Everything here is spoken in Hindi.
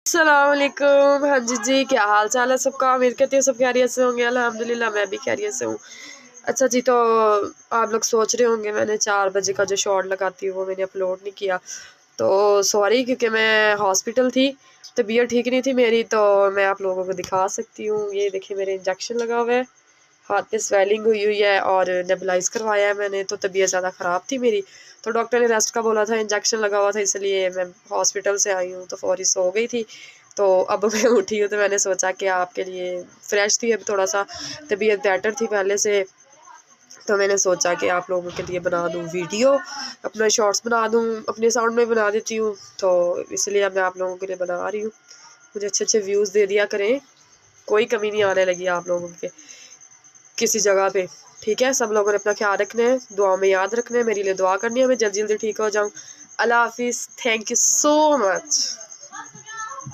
अस्सलाम वालेकुम। हाँ जी जी, क्या हाल चाल है सबका? उम्मीद करती हूँ सब खैरियत से होंगे। अल्हम्दुलिल्लाह मैं भी खैरियत से हूँ। अच्छा जी, तो आप लोग सोच रहे होंगे मैंने 4 बजे का जो शॉर्ट लगाती हूँ वो मैंने अपलोड नहीं किया। तो सॉरी, क्योंकि मैं हॉस्पिटल थी, तबीयत ठीक नहीं थी मेरी। तो मैं आप लोगों को दिखा सकती हूँ, ये देखिए मेरे इंजेक्शन लगा हुआ है, हाथ पे स्वेलिंग हुई हुई है और नेबुलाइज करवाया है मैंने। तो तबीयत ज़्यादा ख़राब थी मेरी, तो डॉक्टर ने रेस्ट का बोला था, इंजेक्शन लगा हुआ था, इसलिए मैं हॉस्पिटल से आई हूँ तो फौरी सो गई थी। तो अब मैं उठी हूँ तो मैंने सोचा कि आपके लिए फ्रेश थी, अब थोड़ा सा तबीयत बेटर थी पहले से, तो मैंने सोचा कि आप लोगों के लिए बना दूँ वीडियो, अपना शॉर्ट्स बना दूँ, अपने साउंड में बना देती हूँ। तो इसलिए अब मैं आप लोगों के लिए बना रही हूँ। मुझे अच्छे अच्छे व्यूज़ दे दिया करें, कोई कमी नहीं आने लगी आप लोगों के किसी जगह पे। ठीक है, सब लोगों ने अपना ख्याल रखना है, दुआ में याद रखना है, मेरे लिए दुआ करनी है, मैं जल्दी जल्दी ठीक हो जाऊँ। अल्लाह हाफिज़, थैंक यू सो मच।